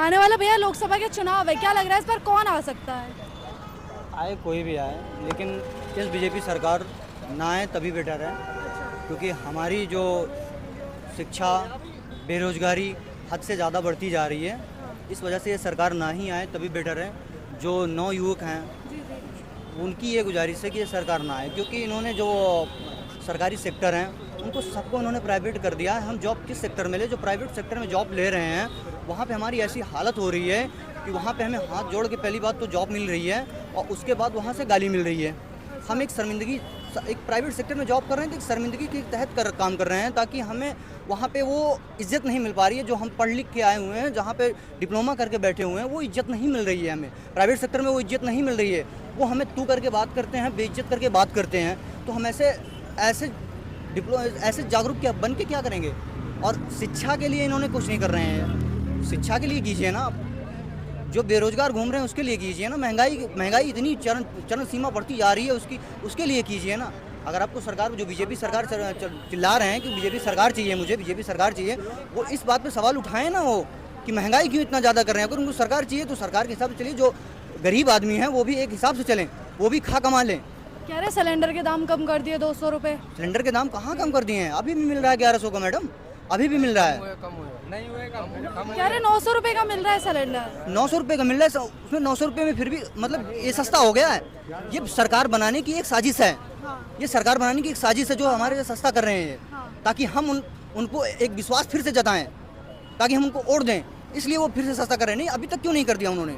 आने वाला भैया लोकसभा के चुनाव है, क्या लग रहा है इस पर कौन आ सकता है? आए कोई भी आए, लेकिन इस बीजेपी सरकार ना आए तभी बेटर है, क्योंकि हमारी जो शिक्षा बेरोजगारी हद से ज़्यादा बढ़ती जा रही है। इस वजह से ये सरकार ना ही आए तभी बेटर है। जो नवयुवक हैं उनकी ये गुजारिश है कि ये सरकार ना आए, क्योंकि इन्होंने जो सरकारी सेक्टर हैं उनको सबको इन्होंने प्राइवेट कर दिया है। हम जॉब किस सेक्टर में ले, जो प्राइवेट सेक्टर में जॉब ले रहे हैं वहाँ पे हमारी ऐसी हालत हो रही है कि वहाँ पे हमें हाथ जोड़ के पहली बात तो जॉब मिल रही है और उसके बाद वहाँ से गाली मिल रही है। हम एक शर्मिंदगी, एक प्राइवेट सेक्टर में जॉब कर रहे हैं तो एक शर्मिंदगी के तहत काम कर रहे हैं, ताकि हमें वहाँ पे वो इज़्ज़त नहीं मिल पा रही है जो हम पढ़ लिख के आए हुए हैं, जहाँ पे डिप्लोमा करके बैठे हुए हैं, वो इज़्ज़त नहीं मिल रही है हमें। प्राइवेट सेक्टर में वो इज़्ज़त नहीं मिल रही है, वो हमें तू करके बात करते हैं, बेइज्जत करके बात करते हैं। तो हम ऐसे जागरूक क्या बन के क्या करेंगे? और शिक्षा के लिए इन्होंने कुछ नहीं कर रहे हैं। शिक्षा के लिए कीजिए ना, आप जो बेरोजगार घूम रहे हैं उसके लिए कीजिए ना। महंगाई इतनी चरण सीमा बढ़ती जा रही है, उसके लिए कीजिए ना। अगर आपको सरकार, जो बीजेपी सरकार चिल्ला रहे हैं कि बीजेपी सरकार चाहिए, मुझे बीजेपी सरकार चाहिए, वो इस बात पे सवाल उठाएं ना, वो कि महंगाई क्यों इतना ज़्यादा कर रहे हैं। अगर उनको सरकार चाहिए तो सरकार के हिसाब से चलिए, जो गरीब आदमी हैं वो भी एक हिसाब से चलें, वो भी खा कमा लें। कह रहे सिलेंडर के दाम कम कर दिए 200 रुपये। सिलेंडर के दाम कहाँ कम कर दिए हैं? अभी भी मिल रहा है 1100 का मैडम, अभी भी मिल रहा है। कह रहे 900 रुपये का मिल रहा है सिलेंडर। 900 रुपये का मिल रहा है, उसमें 900 रुपये में फिर भी मतलब ये सस्ता हो गया है। ये सरकार बनाने की एक साजिश है, ये सरकार बनाने की एक साजिश है जो हमारे लिए सस्ता कर रहे हैं, ताकि हम उनको एक विश्वास फिर से जताएं, ताकि हम उनको वोट दें, इसलिए वो फिर से सस्ता कर रहे हैं। नहीं, अभी तक क्यों नहीं कर दिया उन्होंने?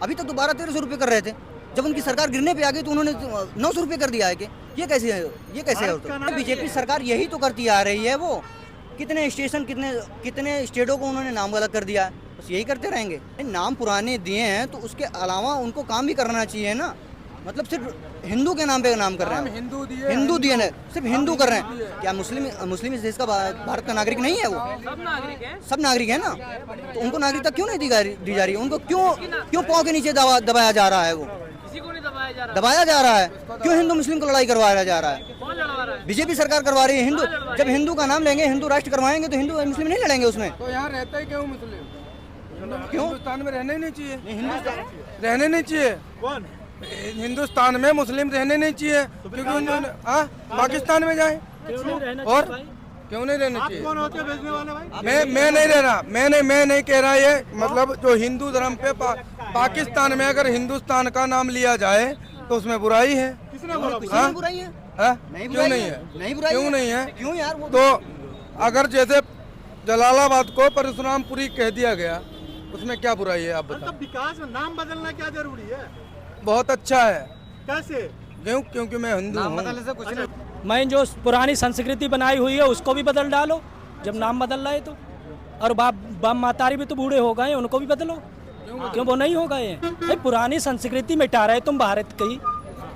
अभी तक तो 1200-1300 रुपये कर रहे थे, जब उनकी सरकार गिरने पे आ गई तो उन्होंने 900 रुपये कर दिया है। कि ये कैसे है? ये कैसे है? तो बीजेपी सरकार यही तो करती आ रही है। वो कितने स्टेशन, कितने स्टेटों को उन्होंने नाम गलत कर दिया है, बस यही करते रहेंगे। नाम पुराने दिए हैं तो उसके अलावा उनको काम भी करना चाहिए ना। मतलब सिर्फ हिंदू के नाम पे नाम कर रहे हैं, हिंदू दिए ना, सिर्फ हिंदू कर रहे हैं। क्या मुस्लिम इस देश का, भारत का नागरिक नहीं है? वो सब नागरिक है ना, तो उनको नागरिकता क्यों नहीं दी जा रही है? उनको क्यों पाँव के नीचे दबाया जा रहा है? वो दबाया जा रहा है। क्यों हिंदू मुस्लिम को लड़ाई करवाया जा रहा है? बीजेपी सरकार करवा रही है। हिंदू, जब हिंदू का नाम लेंगे, हिंदू राष्ट्र करवाएंगे तो हिंदू मुस्लिम नहीं लड़ेंगे उसमें। तो यहाँ रहता ही क्यों मुस्लिम? क्यों? हिंदुस्तान में रहने नहीं चाहिए, रहने नहीं चाहिए। कौन? हिंदुस्तान में मुस्लिम रहने नहीं चाहिए, क्योंकि पाकिस्तान में जाए। और क्यों नहीं रहने चाहिए? कौन होते भेजने वाले भाई? मैं नहीं रह रहा, मैं नहीं कह रहा। ये मतलब जो हिंदू धर्म पे पाकिस्तान में अगर हिंदुस्तान का नाम लिया जाए तो उसमें बुराई है। किसने बुराई है? क्यों नहीं है? क्यों नहीं है? क्यों यार? तो अगर जैसे जलालाबाद को परशुरामपुरी कह दिया गया, उसमें क्या बुराई है? आप बताओ। विकास में नाम बदलना क्या जरूरी है? बहुत अच्छा है। कैसे? क्योंकि मैं हिंदू हूँ। बदलने से कुछ नहीं। मैं जो पुरानी संस्कृति बनाई हुई है उसको भी बदल डालो, जब नाम बदल रहा है तो। और बाप मातारी भी तो बूढ़े हो गए, उनको भी बदलो। क्यों वो नहीं हो गए हैं? पुरानी संस्कृति मिटा रहे तुम भारत की,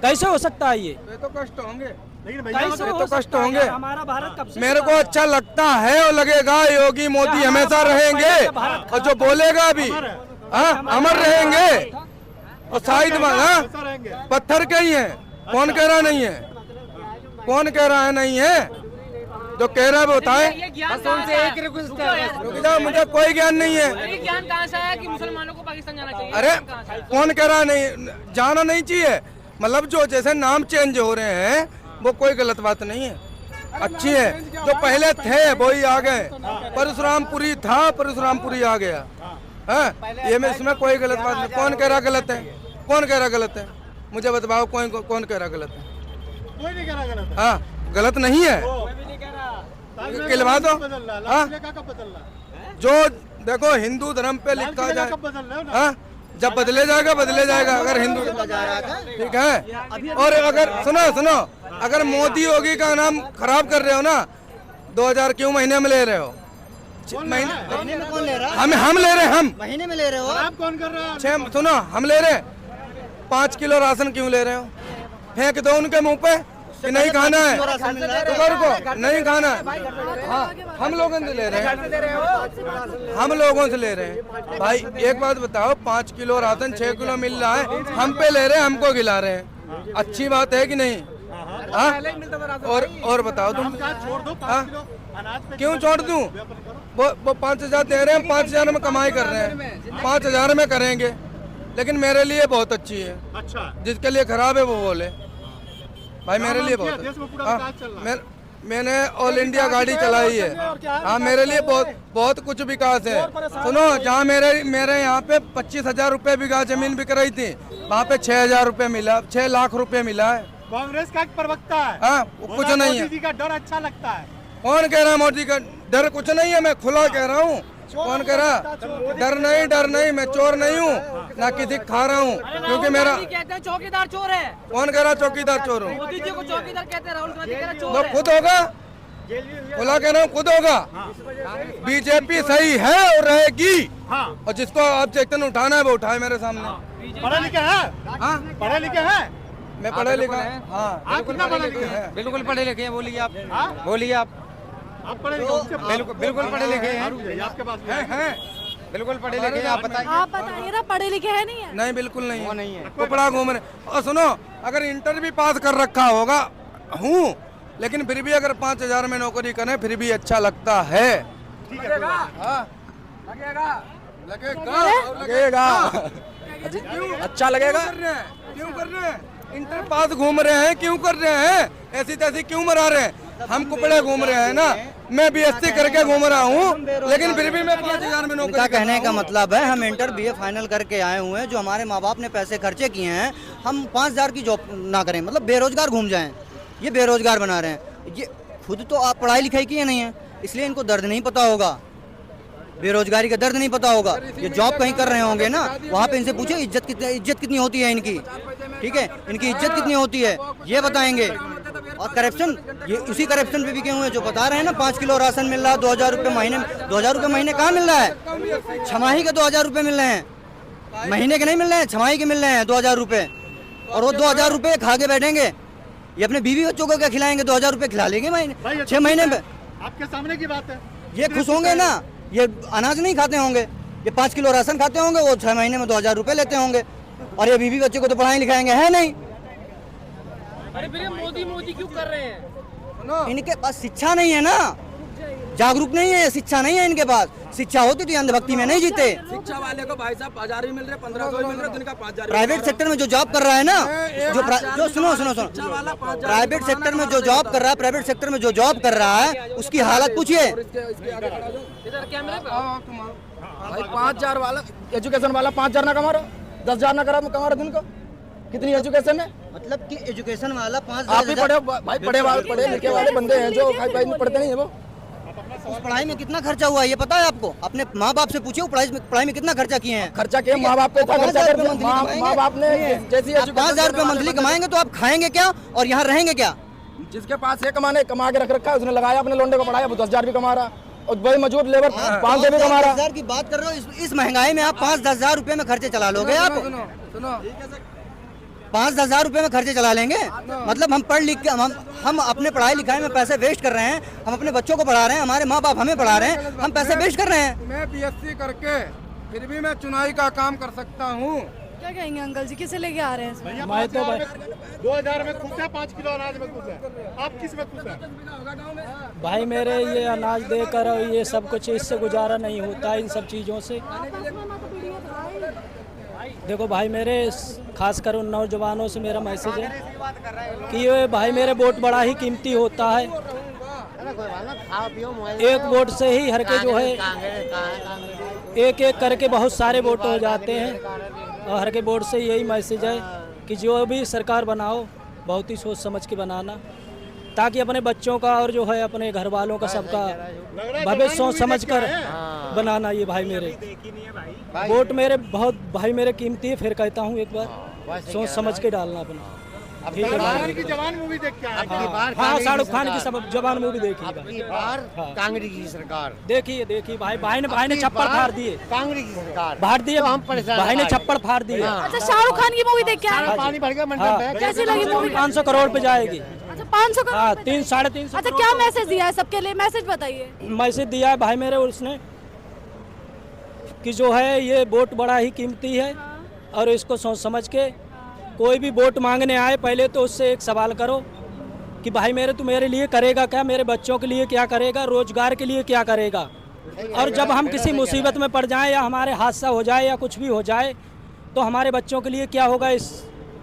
कैसे हो सकता है? ये तो कष्ट होंगे, कैसे तो कष्ट होंगे। हमारा भारत कब से मेरे को अच्छा लगता है और लगेगा योगी मोदी हमेशा रहेंगे, और जो बोलेगा भी अमर रहेंगे। और शायद पत्थर के ही है, कौन कह रहा नहीं है? कौन कह रहा है नहीं है? जो कह रहा है वो बताए। मुझे कोई ज्ञान नहीं है। ज्ञान कहाँ से आया कि मुसलमानों को पाकिस्तान जाना चाहिए? अरे कौन कह रहा नहीं जाना नहीं चाहिए? मतलब जो जैसे नाम चेंज हो रहे हैं वो कोई गलत बात नहीं है, अच्छी है। जो पहले थे वो ही आ गए। परशुरामपुरी था, परशुरामपुरी आ गया है। ये में इसमें कोई गलत बात नहीं। कौन कह रहा गलत है? कौन कह रहा गलत है? मुझे बताओ, कौन कह रहा गलत है? कोई नहीं कह रहा गलत। हाँ, गलत नहीं है। खिलवा दो। जो देखो हिंदू धर्म पे लिखा जाए, हाँ, जब बदले जाएगा अगर हिंदू ठीक है। और अगर सुनो अगर मोदी योगी का नाम खराब कर रहे हो ना, 2000 क्यों महीने में ले रहे हो? महीने में कौन ले रहा है? हम ले रहे हैं। हम महीने में ले रहे हो? आप कौन कर रहे हैं? सुनो, हम ले रहे हैं। 5 किलो राशन क्यों ले रहे हो? फेंक दो उनके मुंह पे कि नहीं खाना है, को नहीं खाना है। हाँ, हम लोगों से ले रहे हैं, हम लोगों से ले रहे हैं। भाई एक बात बताओ, 5 किलो राशन 6 किलो मिल रहा है, हम पे ले रहे हैं, हमको खिला रहे हैं। अच्छी बात है कि नहीं? हाँ, और बताओ तुम। छोड़ दो 5 किलो अनाज पे। क्यों छोड़ दूं? वो 5,000 दे रहे हैं, 5,000 में कमाई कर रहे हैं, 5,000 में करेंगे, लेकिन मेरे लिए बहुत अच्छी है। अच्छा, जिसके लिए खराब है वो बोले भाई मेरे लिए क्या बहुत देश में पूरा हाँ, विकास चल रहा है? मैंने ऑल इंडिया गाड़ी चलाई है। हाँ, मेरे लिए बहुत कुछ विकास है। सुनो, जहाँ मेरे यहाँ पे 25,000 रुपए बीघा जमीन बिक रही थी, वहाँ पे 6,000 रुपए मिला, 6 लाख रुपए मिला है। कांग्रेस का एक प्रवक्ता है, हाँ, कुछ नहीं है। मोदी जी का डर अच्छा लगता है। कौन कह रहा है मोदी का डर? कुछ नहीं है, मैं खुला कह रहा हूँ। कौन कह रहा? डर नहीं, मैं चोर नहीं हूँ, ना किसी खा रहा हूँ, क्योंकि मेरा कहते हैं चौकीदार चोर है। कौन कह रहा चौकीदार चोर हूँ? मोदी जी को चौकीदार कहते हैं, राहुल गांधी कह रहे हैं चोर वो है। खुद होगा, खुला कह रहा हूँ, खुद होगा। बीजेपी सही है और रहेगी, हाँ, और जिसको ऑब्जेक्शन उठाना है वो उठाए मेरे सामने। पढ़े लिखे हैं? हाँ, पढ़े लिखे हैं? मैं पढ़े लिखा। हाँ, आप कितना पढ़े लिखे हैं? बिल्कुल पढ़े लिखे हैं, बोलिए आप। हाँ? बोलिए आप। आप पढ़े लिखे उनसे बिल्कुल पढ़े लिखे हैं। मारू जाइए, आपके पास भी हैं। बिल्कुल पढ़े लिखे हैं, आप बताइए। आप बताइए ना, पढ़े लिखे हैं नहीं है? नहीं, बिल्कुल नहीं वो नहीं है। कपड़ा घूम रहे। और सुनो, अगर इंटर भी पास कर रखा होगा हूँ, लेकिन फिर भी अगर 5,000 में नौकरी करें फिर भी अच्छा लगता है। हाँ, लगेगा। अच्छा लगेगा। क्यों कर रहे हैं? इंटर पास घूम रहे हैं, क्यों कर रहे हैं? ऐसी तैसी क्यों मरा रहे हैं? हम कुपड़े घूम रहे हैं ना, मैं BSc करके घूम रहा हूँ, लेकिन फिर भी मैं 5,000 में नौकरी इनका कर रहा कहने का हूँ। मतलब है हम इंटर BA फाइनल करके आए हुए हैं, जो हमारे माँ बाप ने पैसे खर्चे किए हैं, हम 5,000 की जॉब ना करें, मतलब बेरोजगार घूम जाएं। ये बेरोजगार बना रहे हैं। ये खुद तो आप पढ़ाई लिखाई किए नहीं है, इसलिए इनको दर्द नहीं पता होगा, बेरोजगारी का दर्द नहीं पता होगा। ये जॉब कहीं कर रहे होंगे ना, वहाँ पे इनसे पूछे इज्जत कितनी होती है इनकी, ठीक है, इनकी इज्जत कितनी होती है ये बताएंगे। और करप्शन, ये उसी करप्शन पे बिके हुए हैं जो बता रहे हैं ना, 5 किलो राशन मिल रहा है 2,000 रुपये महीने में। 2,000 रुपये महीने कहाँ मिल रहा है? छमाही के 2,000 रुपये मिल रहे हैं, महीने के नहीं मिल रहे हैं, छमाही के मिल रहे हैं 2,000 रुपये। और वो 2,000 रुपये खा के बैठेंगे, ये अपने बीवी बच्चों को क्या खिलाएंगे? 2,000 रुपये खिला लेंगे महीने, 6 महीने में। आपके सामने की बात है। ये खुश होंगे ना, ये अनाज नहीं खाते होंगे, ये 5 किलो राशन खाते होंगे, वो 6 महीने में 2,000 रुपये लेते होंगे, और ये बीवी बच्चे को तो पढ़ाई लिखाएंगे है नहीं। अरे फिर ये मोदी क्यों कर रहे हैं? इनके पास शिक्षा नहीं है ना, जागरूक नहीं है, शिक्षा नहीं है इनके पास। शिक्षा होती तो अंधभक्ति में नहीं जीते। शिक्षा वाले को भाई साहब 1,000 भी मिल रहे, 1,500 मिल रहे, दिन का 5,000। प्राइवेट सेक्टर में जो जॉब कर रहा है ना, जो सुनो प्राइवेट सेक्टर में जो जॉब कर रहा है, प्राइवेट सेक्टर में जो जॉब कर रहा है, उसकी हालत पूछिए। इधर कैमरे पे भाई 5,000 वाला एजुकेशन वाला 5,000 ना कमा रहा, 10,000 ना कमा रहा दिन को। कितनी एजुकेशन है? मतलब कि एजुकेशन वाला 5 आप भी पढ़े भाई, पढ़े लिखे वाले बंदे हैं जो भाई पढ़ते नहीं है वो। उस पढ़ाई में कितना खर्चा हुआ है ये पता है आपको? अपने माँ बाप से पूछिए पढ़ाई में कितना खर्चा किए हैं। खर्चा किया माँ बाप पे था, खर्चा कर माँ बाप ने जैसी 5,000 रुपये मंथली कमाएंगे तो आप खाएंगे क्या और यहाँ रहेंगे क्या? जिसके पास है कमा के रख रखा है, उसने लगाया अपने लोंडे को पढ़ाया, वो 10,000 भी कमा रहा, और वही मजदूर लेबर 500 भी कमा रहा। 5,000 की बात कर रहे हो, इस महंगाई में आप 5,000 रुपये में खर्चे चला लोगे? आप सुनो 5,000 रुपये में खर्चे चला लेंगे? मतलब हम पढ़ लिख के हम अपने पढ़ाई लिखाई में पैसे वेस्ट कर रहे हैं, हम अपने बच्चों को पढ़ा रहे हैं, हमारे माँ बाप हमें पढ़ा रहे हैं, हम पैसे वेस्ट कर रहे हैं। मैं BSc करके फिर भी मैं चुनाई का काम कर सकता हूँ। क्या कहेंगे अंकल जी, किसे लेके आ रहे हैं इसमें? मैं तो 2,000 में खुश है, 5 किलो अनाज में खुश है, आप किस में खुश है? भाई मेरे ये अनाज देकर और ये सब कुछ, इससे गुजारा नहीं होता इन सब चीज़ों से। देखो भाई मेरे, खासकर उन नौजवानों से मेरा मैसेज है कि ये भाई मेरे वोट बड़ा ही कीमती होता है। एक वोट से ही हर के जो है एक एक करके बहुत सारे वोट हो जाते हैं, और हर के वोट से यही मैसेज है कि जो भी सरकार बनाओ बहुत ही सोच समझ के बनाना, ताकि अपने बच्चों का और जो है अपने घर वालों का सबका भविष्य सोच समझ कर बनाना। ये भाई मेरे वोट मेरे बहुत भाई मेरे कीमती है, फिर कहता हूँ एक बार सोच समझ के डालना अपना। ठीक है भाई। की जवान मूवी देख के आए। हाँ, शाहरुख खान की सब जवान मूवी देखी भाई। कांग्रेस की सरकार देखिए भाई ने छप्पड़ फाड़ दिए, कांग्रेस की सरकार फाड़ दिए भाई ने छप्पड़ फाड़ दिए। अच्छा, शाहरुख खान की मूवी देख के आए? पानी भर गया मंडप हाँ, में। कैसी लगी मूवी? 500 करोड़ पे जाएगी। अच्छा, 500 करोड़? हाँ, 300-350। अच्छा, क्या मैसेज दिया है सबके लिए? मैसेज बताइए। मैसेज दिया है भाई मेरे उसने कि जो है ये वोट बड़ा ही कीमती है, और इसको सोच समझ के कोई भी वोट मांगने आए पहले तो उससे एक सवाल करो कि भाई मेरे तू मेरे लिए करेगा क्या, मेरे बच्चों के लिए क्या करेगा, रोजगार के लिए क्या करेगा, और जब हम किसी मुसीबत में पड़ जाएं या हमारे हादसा हो जाए या कुछ भी हो जाए तो हमारे बच्चों के लिए क्या होगा? इस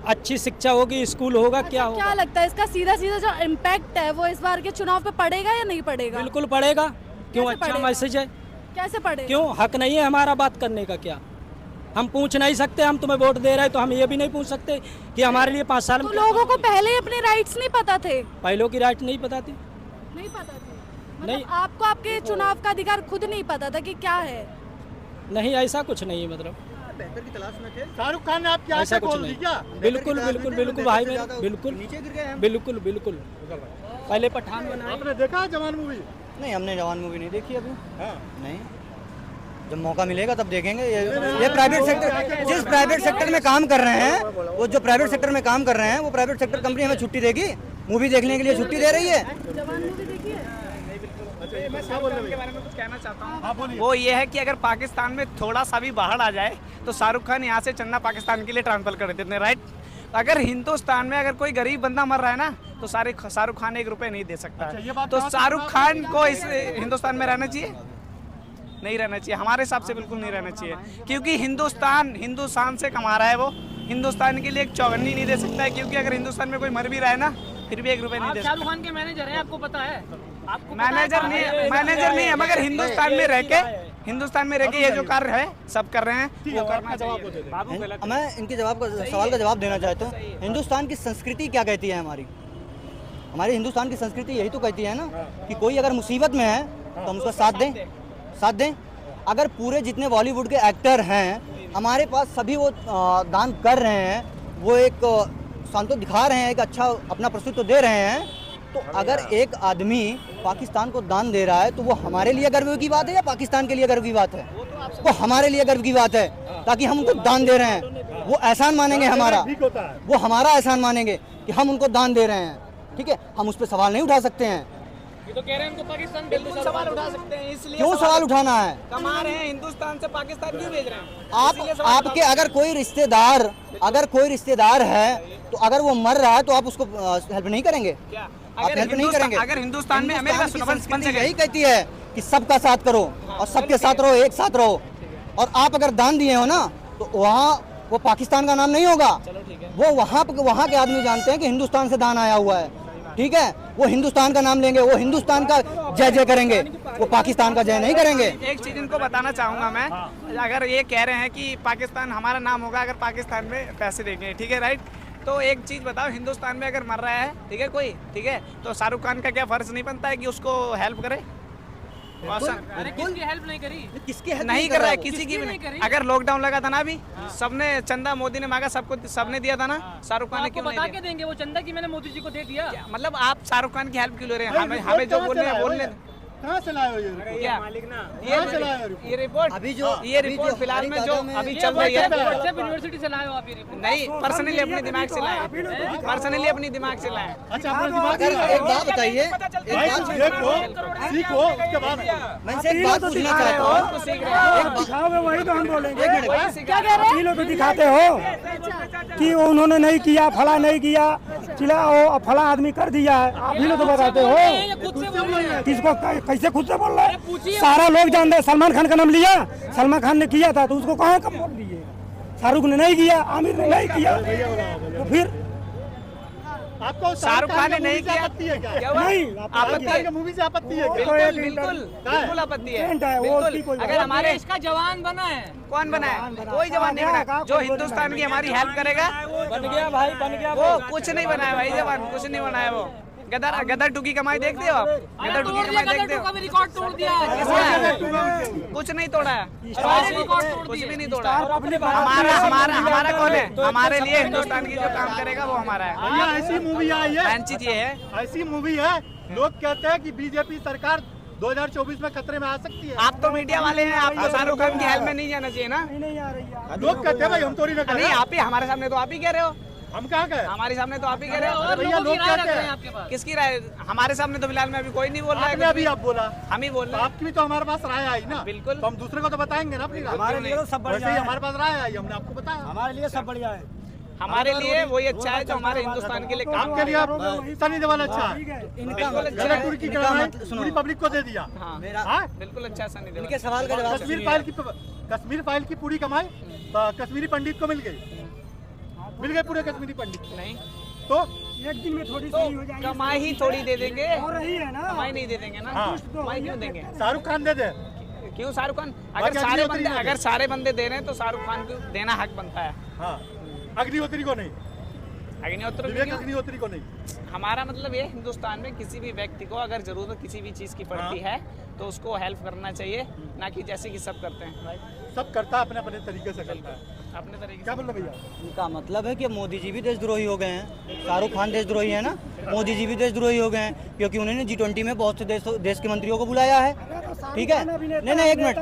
अच्छी शिक्षा होगी, स्कूल होगा, क्या होगा? क्या लगता है इसका सीधा सीधा जो इम्पैक्ट है वो इस बार के चुनाव पे पड़ेगा या नहीं पड़ेगा? बिल्कुल पड़ेगा। क्यों? कैसे अच्छा पड़ेगा? मैसेज है। कैसे पड़ेगा? क्यों? हक नहीं है हमारा बात करने का? क्या हम पूछ नहीं सकते? हम तुम्हें वोट दे रहे हैं तो हम ये भी नहीं पूछ सकते कि हमारे लिए 5 साल तो में लोगों को पहले ही अपने राइट्स नहीं पता थे? पहलों की राइट नहीं पता थी। नहीं पता थे नहीं। मतलब आपको आपके चुनाव का अधिकार खुद नहीं पता था कि क्या है? नहीं, ऐसा कुछ नहीं है। मतलब बेहतर की तलाश में थे। शाहरुख खान ने आपकी ऐसा आंखें कुछ खोल दी नहीं। क्या? बिल्कुल बिल्कुल बिल्कुल भाई मेरे, बिल्कुल नीचे गिर गए हम। बिल्कुल बिल्कुल। पहले पठान बनाए। आपने देखा है जवान मूवी? नहीं, हमने जवान मूवी नहीं देखी अभी। हाँ। नहीं, जब मौका मिलेगा तब देखेंगे। ये प्राइवेट सेक्टर, जिस प्राइवेट सेक्टर में काम कर रहे हैं, वो जो प्राइवेट सेक्टर में काम कर रहे हैं वो प्राइवेट सेक्टर कंपनी हमें छुट्टी देगी? मूवी देखने के लिए छुट्टी दे रही है? जवान मूवी देखी है? के बारे में कुछ कहना चाहता हूँ। हाँ, बोलिए। वो ये है कि अगर पाकिस्तान में थोड़ा सा भी बाहर आ जाए तो शाहरुख खान यहाँ से चंदा पाकिस्तान के लिए ट्रांसफर कर देते हैं, राइट? अगर हिंदुस्तान में अगर कोई गरीब बंदा मर रहा है ना तो शाहरुख खान 1 रुपए नहीं दे सकता अच्छा, ये है। बात तो कहाँ से शाहरुख बात खान को इस हिंदुस्तान में रहना चाहिए? नहीं रहना चाहिए, हमारे हिसाब से बिल्कुल नहीं रहना चाहिए। क्योंकि हिंदुस्तान से कमा रहा है वो, हिंदुस्तान के लिए एक चौगन्नी नहीं दे सकता है। क्योंकि अगर हिंदुस्तान में कोई मर भी रहा है ना फिर भी 1 रुपए नहीं दे सकता। शाहरुख खान के मैनेजर हैं, आपको पता है? आपको मैनेजर नहीं है, मगर हिंदुस्तान में रह के ये जो कार्य है सब कर रहे हैं, वो करना चाहिए। मैं इनके सवाल का जवाब देना चाहता हूँ। हिंदुस्तान की संस्कृति क्या कहती है? हमारी हिंदुस्तान की संस्कृति यही तो कहती है ना कि कोई अगर मुसीबत में है तो हम उसका साथ दें। अगर पूरे जितने बॉलीवुड के एक्टर हैं हमारे पास सभी वो दान कर रहे हैं, वो एक संतो दिखा रहे हैं, एक अच्छा अपना प्रस्तुत दे रहे हैं, तो अगर एक आदमी पाकिस्तान को दान दे रहा है तो वो हमारे लिए गर्व की बात है या पाकिस्तान के लिए गर्व की बात है? वो हमारे लिए गर्व की बात है, ताकि हम उनको दान दे रहे हैं। वो एहसान मानेंगे हमारा, वो हमारा एहसान मानेंगे कि हम उनको दान दे रहे हैं। ठीक है, हम उस पर सवाल नहीं उठा सकते हैं। ये तो कह रहे हैं उनको पाकिस्तान बिल्कुल सवाल उठा सकते हैं, इसलिए क्यों सवाल उठाना है? कमा रहे हैं हिंदुस्तान से पाकिस्तान क्यों भेज रहे हैं? आपके अगर कोई रिश्तेदार है तो अगर वो मर रहा है तो आप उसको हेल्प नहीं करेंगे? क्या? आप हेल्प नहीं करेंगे? अगर हिंदुस्तान में मेरी बात सुनो, बन सके। यही कहती है कि सबका साथ करो और सबके साथ रहो, एक साथ रहो। और आप अगर दान दिए हो ना तो वहाँ वो पाकिस्तान का नाम नहीं होगा, वो वहाँ के आदमी जानते हैं कि हिंदुस्तान से दान आया हुआ है। ठीक है, वो हिंदुस्तान का नाम लेंगे, वो हिंदुस्तान का जय करेंगे, वो पाकिस्तान का जय नहीं करेंगे। एक चीज इनको बताना चाहूंगा मैं, अगर ये कह रहे हैं कि पाकिस्तान हमारा नाम होगा अगर पाकिस्तान में पैसे देंगे, ठीक है, राइट? तो एक चीज बताओ, हिंदुस्तान में अगर मर रहा है, ठीक है, कोई, ठीक है, तो शाहरुख खान का क्या फर्ज नहीं बनता है कि उसको हेल्प करे? अरे किसकी हेल्प नहीं करी? किसकी हेल्प नहीं कर रहा है, किसी की भी नहीं नहीं। करी। अगर लॉकडाउन लगा था ना अभी, सबने चंदा मोदी ने मांगा, सबने दिया था ना, शाहरुख खान ने आपको क्यों बता नहीं के दिया? देंगे वो चंदा की मैंने मोदी जी को दे दिया। मतलब आप शाहरुख खान की हेल्प क्यों ले रहे हैं? हमें जो बोलने कहाँ से लाए हो ये? क्या ये रिपोर्ट ये रिपोर्ट फिलहाल में जो अभी चल रही है, व्हाट्सएप यूनिवर्सिटी से लाए हो आप ये रिपोर्ट? नहीं, पर्सनली अपने दिमाग से लाए, पर्सनली अपनी दिमाग से लाए। अच्छा, अपने दिमाग अगर एक बात बताइए, भाई देखो, सीखो, उसके बाद मैं इनसे एक बात पूछना चाहता हूँ। दिखाओगे वही तो हम बोलेंगे। क्या कह रहे हैं? लोग तो दिखाते हो कि उन्होंने नहीं किया, फला नहीं किया, चिल्ला वो फला आदमी कर दिया है, आप भी लोग तो बताते हो। खुद से बोल रहे हैं। किसको कैसे खुद से बोल रहा है? सारा लोग जानते हैं। सलमान खान का नाम लिया, सलमान खान ने किया था तो उसको कहाँ कब बोल दिए? शाहरुख ने नहीं किया, आमिर ने नहीं किया, तो फिर आपको शाहरुख खान ने नहीं किया, आपत्ति है क्या? क्या हुआ? नहीं, आपत्ति है? आपकी मूवी से आपत्ति है क्या? बिल्कुल बिल्कुल आपत्ति है, टेंट है, वो उसकी बिल्कुल। कोई अगर हमारे इसका जवान बना है। कौन बना है? कोई जवान नहीं बना। जो हिंदुस्तान की हमारी हेल्प करेगा बन गया भाई, बन गया। वो कुछ नहीं बनाया भाई, जवान कुछ नहीं बनाया। वो गदर टू की कमाई देखते हो आप? गदर टू की कमाई देखते हो? रिकॉर्ड तोड़ दिया। कुछ नहीं तोड़ा है, रिकॉर्ड कुछ भी नहीं तोड़ा है। हमारा कौन है? हमारे लिए हिंदुस्तान की जो काम करेगा वो हमारा है। भैया ऐसी मूवी आई है, मेन चीज ये है, ऐसी मूवी है, लोग कहते हैं कि बीजेपी सरकार 2024 में खतरे में आ सकती है। आप तो मीडिया वाले हैं, आपको शाहरुख खान की हेल्प में नहीं जाना चाहिए ना? लोग कहते हैं भाई, हम थोड़ी ना कर नहीं, रहे हैं। आप ही हमारे सामने तो आप ही कह रहे हो, हम कहाँ गए? हमारे सामने तो आप ही कह रहे हो। भैया लोग कहते हैं, आपके पास किसकी राय? हमारे सामने तो फिलहाल में अभी कोई नहीं बोल रहा आपने है, अभी आप बोला, हम ही बोल तो रहे हैं। आपकी भी तो हमारे पास राय आई ना। बिल्कुल। तो हम दूसरे को तो बताएंगे ना अपनी राय। हमारे लिए तो सब वैसे बढ़िया ही है। हमारे पास राय आई, हमने आपको बताया। हमारे लिए सब बढ़िया है। हमारे लिए वही अच्छा है जो हमारे हिंदुस्तान के लिए काम आपके लिए आप सनी देओल अच्छा है। इनका मैंने तुर्की इनका कराया, मतलब सुनो, पूरी पब्लिक को दे दिया। हाँ हाँ? बिल्कुल अच्छा सनी देओल। इनके सवाल का जवाब कश्मीर फाइल की पूरी कमाई कश्मीरी पंडित को मिल गए पूरे कश्मीरी पंडित को। नहीं तो एक दिन में थोड़ी तो सही हो जाएगी। कमाई ही थोड़ी दे देंगे, हो रही है ना। कमाई नहीं दे देंगे ना। हाँ। कमाई क्यों देंगे? शाहरुख खान दे दे। क्यों शाहरुख खान? बाकी अगर सारे बंदे दे रहे हैं तो शाहरुख खान को देना हक बनता है। हाँ, अग्निहोत्री को नहीं, अग्निहोत्र को विवेक क्यों? अग्निहोत्री को नहीं। हमारा मतलब ये हिंदुस्तान में किसी भी व्यक्ति को अगर जरूरत किसी भी चीज़ की पड़ती है तो उसको हेल्प करना चाहिए, ना कि जैसे कि सब करते हैं। सब करता है, अपने अपने तरीके से करता है। अपने तरीके क्या से। बोल रहे भैया? इनका मतलब है कि मोदी जी भी देशद्रोही हो गए हैं। शाहरुख खान देशद्रोही है ना, मोदी जी भी देशद्रोही हो गए हैं, क्योंकि उन्होंने G20 में बहुत से देश के मंत्रियों को बुलाया है। ठीक है, नहीं एक मिनट,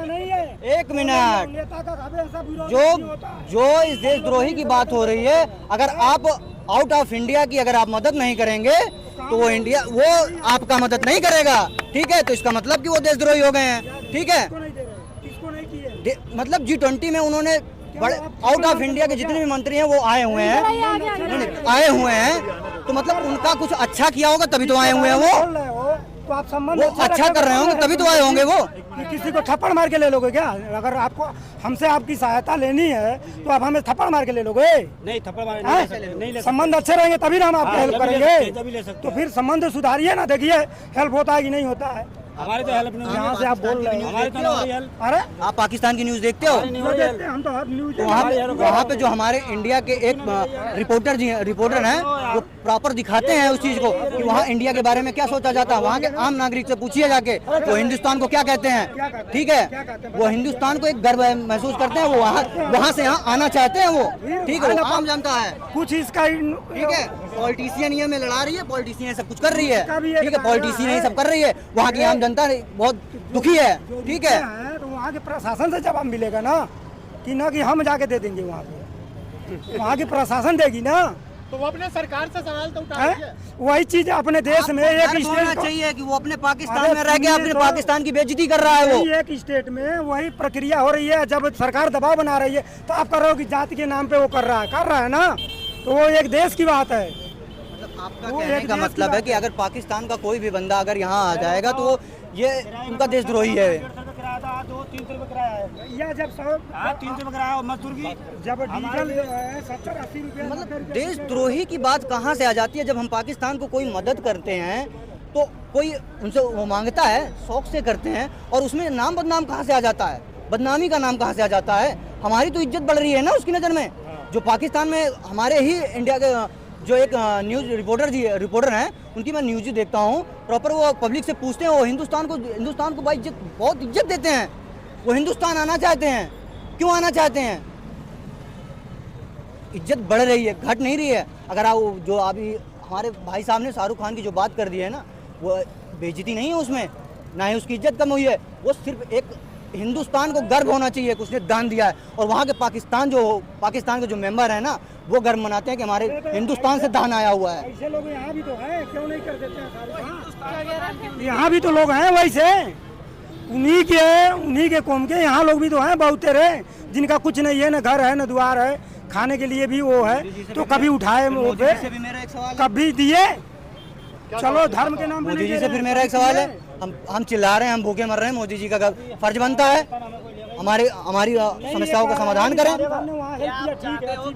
जो इस देशद्रोही की बात हो रही है, अगर आप आउट ऑफ इंडिया की अगर आप मदद नहीं करेंगे तो वो आपका मदद नहीं करेगा। ठीक है, तो इसका मतलब कि वो देशद्रोही हो गए हैं। ठीक है, मतलब G20 में उन्होंने बड़े आउट ऑफ इंडिया के जितने भी मंत्री हैं वो आए हुए हैं, तो मतलब उनका कुछ अच्छा किया होगा तभी तो आए हुए हैं। वो तो आप संबंध अच्छा कर रहे होंगे तभी तो आए होंगे वो। कि किसी को थप्पड़ मार के ले लोगे क्या? अगर आपको हमसे आपकी सहायता लेनी है तो आप हमें थप्पड़ मार के ले लोगे? नहीं थप्पड़ मार नहीं ले, संबंध अच्छे रहेंगे तभी ना हम आपको हेल्प करेंगे। तो फिर संबंध सुधारिए ना, देखिए हेल्प होता है कि नहीं होता है। हमारे तो हेल्प नहीं, यहाँ से आप बोल रहे हो हमारे तो नहीं हेल्प। अरे आप पाकिस्तान की न्यूज देखते हो? हम तो हर न्यूज वहाँ पे जो हमारे इंडिया के एक रिपोर्टर हैं वो प्रॉपर दिखाते हैं उस चीज को कि वहाँ इंडिया के बारे में क्या सोचा जाता है। वहाँ के आम नागरिक से पूछिए जाके वो हिंदुस्तान को क्या कहते हैं। ठीक है, वो हिंदुस्तान को एक गर्व महसूस करते हैं, वो वहाँ से यहाँ आना चाहते हैं वो। ठीक है, वो आम जनता है। कुछ इसका ठीक है, पॉलिटिशियन ये में लड़ा रही है, पॉलिटिशियन सब कुछ कर रही है। ठीक है, पॉलिटिशियन ये सब कर रही है, वहाँ की आम जनता बहुत दुखी है। ठीक है, तो वहाँ के प्रशासन से जवाब मिलेगा ना, कि ना कि हम जाके दे देंगे वहाँ पे, वहाँ की प्रशासन देगी ना। तो वो अपने सरकार से सवाल तो उठाइए। वही चीज अपने देश में एक होना स्टेट चाहिए कि वो अपने पाकिस्तान में रह के अपने पाकिस्तान की बेइज्जती कर रहा है। वो एक स्टेट में वही प्रक्रिया हो रही है। जब सरकार दबाव बना रही है तो आप कर रहे हो कि जाति के नाम पे वो कर रहा है ना, तो वो एक देश की बात है। आपका कहने का मतलब है कि अगर पाकिस्तान का कोई भी बंदा अगर यहाँ आ जाएगा तो ये उनका देशद्रोही है। 200-300 रुपये किराया है। या जब 300 रुपये किराया और मजदूर की जब डीजल 70-80 रुपये मतलब देशद्रोही की बात कहाँ से आ जाती है? जब हम पाकिस्तान को कोई मदद करते हैं तो कोई उनसे वो मांगता है, शौक से करते हैं, और उसमें नाम बदनाम कहाँ से आ जाता है? बदनामी का नाम कहाँ से आ जाता है? हमारी तो इज्जत बढ़ रही है ना उसकी नज़र में। जो पाकिस्तान में हमारे ही इंडिया के जो एक न्यूज़ रिपोर्टर हैं, उनकी मैं न्यूज़ देखता हूँ, प्रॉपर वो पब्लिक से पूछते हैं, वो हिंदुस्तान को भाई बहुत इज्जत देते हैं। वो हिंदुस्तान आना चाहते हैं। क्यों आना चाहते हैं? इज्जत बढ़ रही है, घट नहीं रही है। अगर आप जो अभी हमारे भाई साहब ने शाहरुख खान की जो बात कर दी है ना, वो बेइज्जती नहीं है उसमें, ना ही उसकी इज्जत कम हुई है। वो सिर्फ एक हिंदुस्तान को गर्व होना चाहिए कि उसने दान दिया है, और वहाँ के पाकिस्तान के जो मेंबर हैं ना, वो गर्व मनाते हैं कि हमारे हिंदुस्तान से दान आया हुआ है। ऐसे लोग यहाँ भी तो हैं, क्यों नहीं कर देते हैं? यहाँ भी तो लोग हैं वैसे, उन्हीं के कौम के यहाँ लोग भी तो हैं बहुत तेरे, जिनका कुछ नहीं है, न घर है न द्वार है, खाने के लिए भी वो है, तो कभी उठाए वो पे कभी दिए। चलो धर्म के नाम पे मोदी जी से फिर मेरा एक सवाल है, हम चिल्ला रहे हैं, हम भूखे मर रहे हैं, मोदी जी का फर्ज बनता है हमारी समस्याओं का समाधान करें।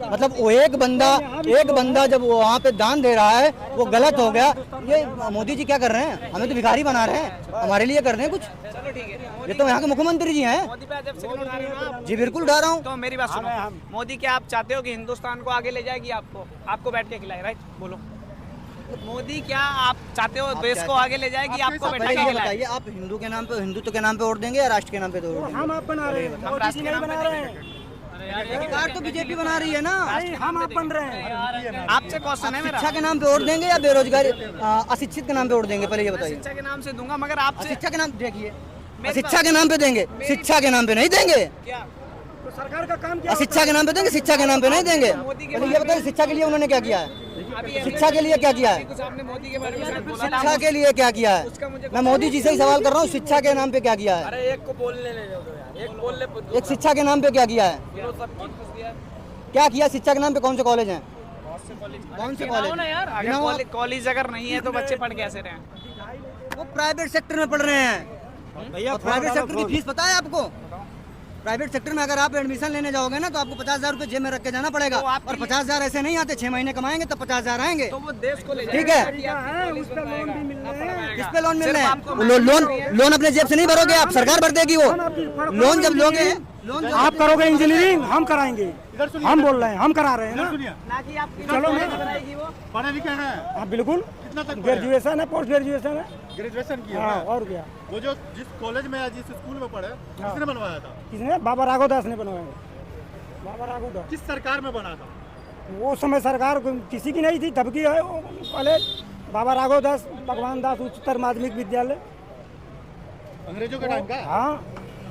मतलब वो एक बंदा जब वो वहाँ पे दान दे रहा है वो गलत हो गया। ये मोदी जी क्या कर रहे हैं? हमें तो भिखारी बना रहे हैं, हमारे लिए कर रहे हैं कुछ। ये तो यहाँ के मुख्यमंत्री जी हैं। मोदी पे जब सिग्नल उठा रहे हो ना आप, जी बिल्कुल उठा रहा हूँ। तो मेरी बात सुनो, मोदी क्या आप चाहते हो कि हिंदुस्तान को आगे ले जाएगी? आपको बैठ के खिलाए, राइट? बोलो, मोदी क्या आप चाहते हो देश को आगे ले जाएगी? आपको बैठा के खिलाए? बताइए, आप हिंदुत्व के नाम पे वोट देंगे या राष्ट्र के नाम पे वोट देंगे? हम आप बना रहे हैं, हम राष्ट्र के नाम पे देंगे। सरकार तो बीजेपी बना रही है ना। हम आप बन रहे हैं। आपसे क्वेश्चन है मेरा, शिक्षा के नाम पे वोट देंगे या बेरोजगारी अशिक्षित के नाम पे वोट देंगे? पहले ये बताइए। शिक्षा के नाम से दूंगा, मगर आपसे शिक्षा के नाम देखिए, शिक्षा के नाम पे देंगे, शिक्षा के नाम पे नहीं देंगे। क्या तो सरकार का काम क्या? शिक्षा के नाम पे देंगे, शिक्षा के नाम पे नहीं देंगे। पहले ये बताइए, शिक्षा के लिए उन्होंने क्या किया है? शिक्षा के लिए क्या किया है? कुछ आपने मोदी के बारे में शायद बोला था। शिक्षा के लिए क्या किया है? मैं मोदी जी से ही सवाल कर रहा हूँ, शिक्षा के नाम पे क्या किया है? अरे एक को बोलने ले जाओ यार, एक बोल ले। एक शिक्षा के नाम पे क्या किया है? सब कुछ दिया। क्या किया शिक्षा के नाम पे? कौन से कॉलेज हैं? कौन से कॉलेज? अगर कॉलेज अगर नहीं है तो बच्चे पढ़ कैसे रहे हैं? वो प्राइवेट सेक्टर में पढ़ रहे हैं भैया। प्राइवेट सेक्टर की फीस पता है आपको? प्राइवेट सेक्टर में अगर आप एडमिशन लेने जाओगे ना तो आपको 50,000 रुपए जेब में रख के जाना पड़ेगा। और 50,000 ऐसे नहीं आते, 6 महीने कमाएंगे तो 50,000 आएंगे। तो वो देश को ले ठीक है, उस पर लोन भी मिल रहे हैं। किस पे लोन मिल रहे हैं? लोन अपने जेब से नहीं भरोगे आप, सरकार भर देगी वो लोन। जब लोगे लोन आप करोगे इंजीनियरिंग, हम कराएंगे। हम बोल रहे हैं, हम करा रहे हैं ना। ना कि आप चलो मैं पढ़े लिखे हैं? हाँ बिल्कुल, कितना तक ग्रेजुएशन है, पोस्ट ग्रेजुएशन है। ग्रेजुएशन किया हाँ है? और क्या? वो जो जिस कॉलेज में या जिस स्कूल में पढ़े किसने बनवाया था? किसने? बाबा राघव दास ने बनवाया। बाबा राघव दास किस सरकार में बना था? वो समय सरकार किसी की नहीं थी, तब की है वो कॉलेज। बाबा राघव दास, भगवान दास उच्चतर माध्यमिक विद्यालय, अंग्रेजों के टाइम का? हाँ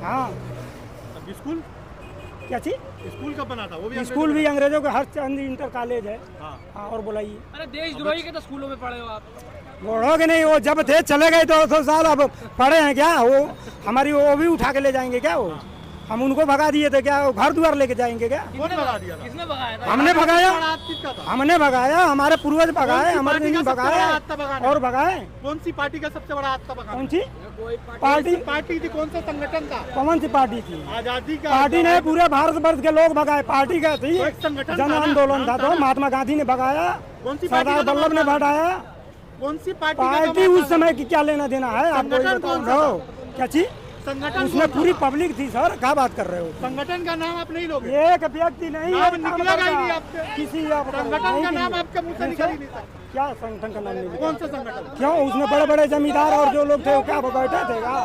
हाँ। अब स्कूल क्या चीज? स्कूल कब बना था? वो भी स्कूल भी अंग्रेजों का, हर चंद इंटर कॉलेज है। हाँ। हाँ और बोलाइए। अरे देशद्रोही के तो स्कूलों में पढ़े हो आप। बोलोगे नहीं, वो जब थे चले गए 200 साल, अब पढ़े हैं क्या? वो हमारी वो भी उठा के ले जाएंगे क्या? वो हम उनको भगा दिए थे क्या? वो घर द्वार लेके जाएंगे क्या? कौन भगा दिया था? किसने भगाया था? हमने भगाया, किसका था? हमने भगाया, हमारे पूर्वज भगाए, हमारे नहीं सबसे बड़ा भगाया हाथ था भगाने? और भगाए। कौन सी पार्टी का सबसे बड़ा हाथ था भगाने? कौन सी पार्टी? पार्टी थी? कौन सा संगठन था? कौन सी पार्टी थी? आजादी का पार्टी ने पूरे भारतवर्ष के लोग भगाए। पार्टी का थी, तो एक संगठन जन था ना? आंदोलन था। नाम था तो ना? महात्मा गांधी ने भगाया, कौन सी पार्टी सरदार का वल्लभ ने नाम था? भगाया। कौन सी पार्टी का पार्टी नाम उस था? समय की क्या लेना देना है आपको? ये संगठन बताओ कौन सा दो। क्या चीज? संगठन उसमें कौन सा पूरी था? पब्लिक थी सर, क्या बात कर रहे हो? संगठन का नाम आप नहीं लोगे? एक व्यक्ति नहीं, नाम एक निकलेगा ही नहीं करता। आपके। किसी आप संगठन का नाम आपके मुंह से निकल ही नहीं सकता। क्या संगठन का नाम नहीं? कौन सा संगठन? क्यों? उसमें बड़े बड़े जमींदार और जो लोग थे वो क्या वो बैठे थे क्या?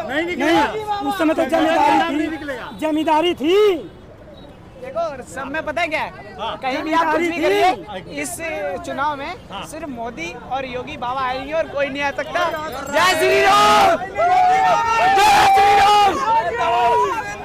नहीं निकलेगा। नहीं, उस समय तो संगठन का नाम नहीं जमींदारी निकलेगा। थी, जमींदारी थी। देखो सब में पता है क्या है? कहीं भी आप कुछ भी करिए, इस चुनाव में सिर्फ मोदी और योगी बाबा आएंगे और कोई नहीं आ सकता। जय श्री राम, जय श्री राम।